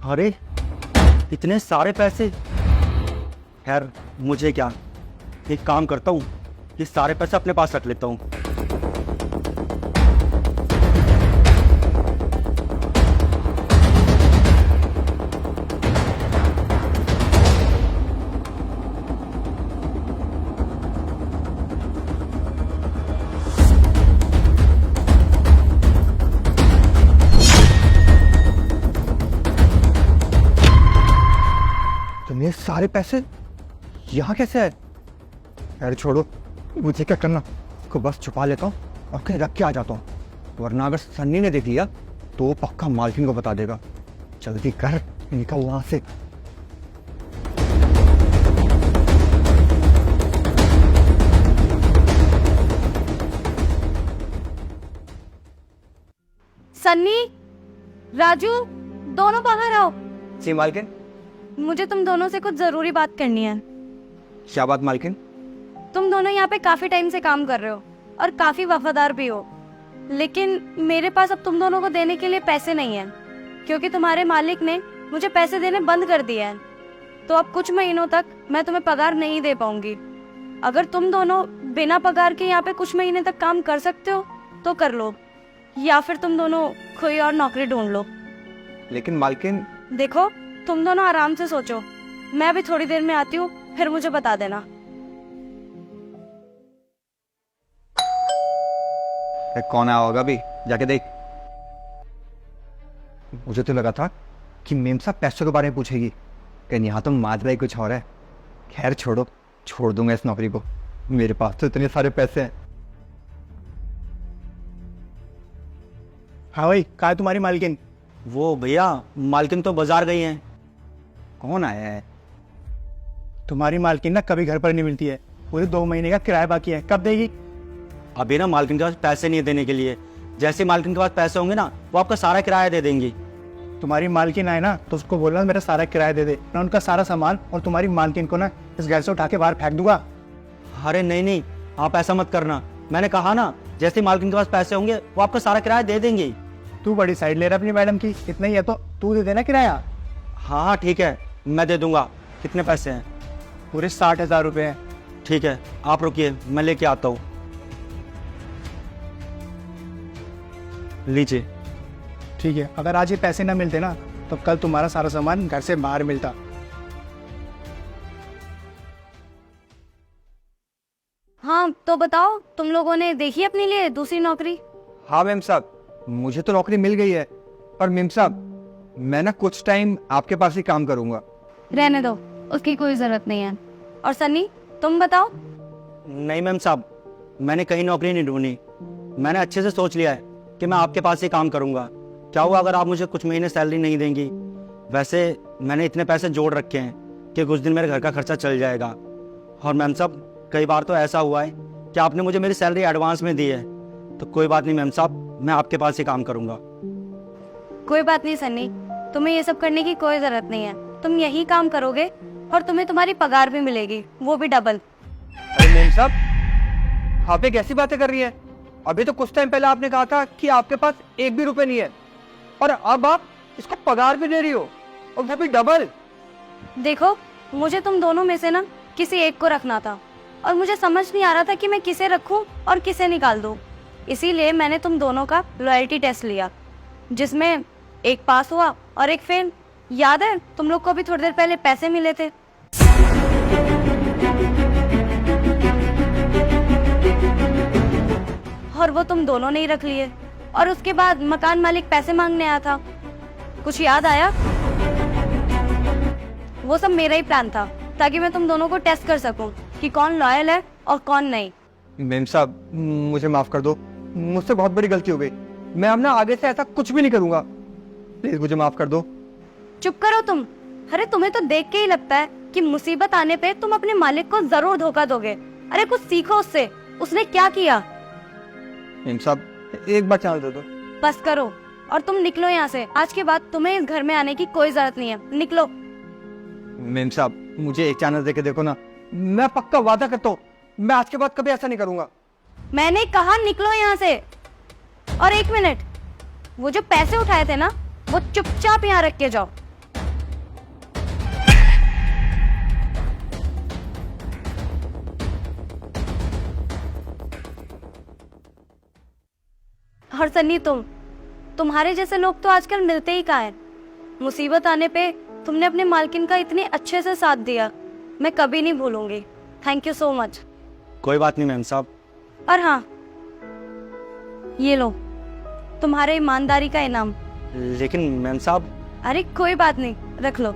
अरे इतने सारे पैसे। खैर मुझे क्या, एक काम करता हूँ, ये सारे पैसे अपने पास रख लेता हूँ। तुमने सारे पैसे यहाँ कैसे है? यार छोड़ो, मुझे क्या करना, को बस छुपा लेता हूँ और कहीं रख के आ जाता हूँ, वरना अगर सन्नी ने देख लिया तो पक्का मालकिन को बता देगा। जल्दी कर, निकल वहां से। सन्नी, राजू, दोनों बाहर आओ। जी मालकिन। मुझे तुम दोनों से कुछ जरूरी बात करनी है। क्या बात मालकिन? तुम दोनों यहाँ पे काफी टाइम से काम कर रहे हो और काफी वफादार भी हो, लेकिन मेरे पास अब तुम दोनों को देने के लिए पैसे नहीं है, क्योंकि तुम्हारे मालिक ने मुझे पैसे देने बंद कर दिए हैं। तो अब कुछ महीनों तक मैं तुम्हें पगार नहीं दे पाऊंगी। अगर तुम दोनों बिना पगार के यहाँ पे कुछ महीने तक काम कर सकते हो तो कर लो, या फिर तुम दोनों कोई और नौकरी ढूंढ लो। लेकिन मालकिन। देखो, तुम दोनों आराम से सोचो, मैं अभी थोड़ी देर में आती हूँ, फिर मुझे बता देना। कौन आया होगा अभी, जाके देख। मुझे तो लगा था कि मेम साहब पैसों के बारे में पूछेगी, कहीं यहाँ तो माजरा ही कुछ और है। खैर छोड़ो, छोड़ दूंगा इस नौकरी को, मेरे पास तो इतने सारे पैसे हैं। हाँ भाई, कहाँ है तुम्हारी मालकिन? वो भैया, मालकिन तो बाजार गई हैं। कौन आया है? तुम्हारी मालकिन ना कभी घर पर नहीं मिलती है, पूरे 2 महीने का किराया बाकी है, कब देगी? अभी ना मालकिन के पास पैसे नहीं है देने के लिए। जैसे मालकिन के पास पैसे होंगे ना, वो आपका सारा किराया दे देंगी। तुम्हारी मालकिन आए ना तो उसको बोलना मेरा सारा किराया दे दे, मैं उनका सारा सामान और तुम्हारी मालकिन को ना इस घर से उठा के बाहर फेंक दूंगा। अरे नहीं नहीं, आप ऐसा मत करना। मैंने कहा ना, जैसे मालकिन के पास पैसे होंगे वो आपका सारा किराया दे देंगी। तू बड़ी साइड ले रहा अपनी मैडम की, इतना ही है तो तू दे देना किराया। हाँ हाँ ठीक है, मैं दे दूंगा। कितने पैसे हैं? पूरे 60,000 रुपये हैं। ठीक है, आप रुकिए, मैं लेके आता हूँ। लीजिए। ठीक है, अगर आज ये पैसे ना मिलते ना तो कल तुम्हारा सारा सामान घर से बाहर मिलता। हाँ तो बताओ, तुम लोगों ने देखी अपने लिए दूसरी नौकरी? हाँ मेम साहब, मुझे तो नौकरी मिल गई है, पर मेम साहब मैं ना कुछ टाइम आपके पास ही काम करूंगा। रहने दो, उसकी कोई जरूरत नहीं है। और सन्नी, तुम बताओ। नहीं मैम साहब, मैंने कहीं नौकरी नहीं ढूंढी। मैंने अच्छे से सोच लिया है कि मैं आपके पास ही काम करूंगा। क्या हुआ अगर आप मुझे कुछ महीने सैलरी नहीं देंगी? वैसे मैंने इतने पैसे जोड़ रखे हैं कि कुछ दिन मेरे घर का खर्चा चल जाएगा। और मैम साहब, कई बार तो ऐसा हुआ है कि आपने मुझे मेरी सैलरी एडवांस में दी है। तो कोई बात नहीं मैम साहब, मैं आपके पास ही काम करूंगा। कोई बात नहीं सन्नी, तुम्हें ये सब करने की कोई जरूरत नहीं है। तुम यही काम करोगे और तुम्हें तुम्हारी पगार भी मिलेगी, वो भी डबल। अरे मेम साहब, आप एक ऐसी बातें कर रही है? अभी तो कुछ टाइम पहले आपने कहा था कि आपके पास एक भी रुपए नहीं है, और अब आप इसको पगार भी दे रही हो, और वो भी डबल। देखो, मुझे तुम दोनों में से ना किसी एक को रखना था, और मुझे समझ नहीं आ रहा था कि मैं किसे रखूं और किसे निकाल दूं। इसीलिए मैंने तुम दोनों का लॉयल्टी टेस्ट लिया, जिसमें एक पास हुआ और एक फेल। याद है तुम लोग को अभी थोड़ी देर पहले पैसे मिले थे? और वो तुम दोनों ने ही रख लिए। और उसके बाद मकान मालिक पैसे मांगने आया था, कुछ याद आया? वो सब मेरा ही प्लान था, ताकि मैं तुम दोनों को टेस्ट कर सकूं कि कौन लॉयल है और कौन नहीं। मेम साहब मुझे माफ कर दो, मुझसे बहुत बड़ी गलती हो गई। मैं अब ना आगे से ऐसा कुछ भी नहीं करूंगा, प्लीज मुझे माफ कर दो। चुप करो तुम। अरे तुम्हें तो देख के ही लगता है कि मुसीबत आने पे तुम अपने मालिक को जरूर धोखा दोगे। अरे कुछ सीखो उससे, उसने क्या किया। मेम साहब एक बार चांस दे दो। बस करो और तुम निकलो यहाँ से। आज के बाद तुम्हें इस घर में आने की कोई जरूरत नहीं है, निकलो। मेम साहब मुझे एक चांस देके देखो ना, मैं पक्का वादा करता हूँ मैं आज के बाद कभी ऐसा नहीं करूंगा। मैंने कहा निकलो यहाँ से। और एक मिनट, वो जो पैसे उठाए थे ना, वो चुपचाप यहाँ रख के जाओ। और सन्नी तुम्हारे जैसे लोग तो आजकल मिलते ही कहाँ हैं। मुसीबत आने पे तुमने अपने मालकिन का इतने अच्छे से साथ दिया, मैं कभी नहीं भूलूंगी। Thank you so much. कोई बात नहीं मैम साहब। और हाँ, ये लो तुम्हारे ईमानदारी का इनाम। लेकिन मैम साहब, अरे कोई बात नहीं, रख लो।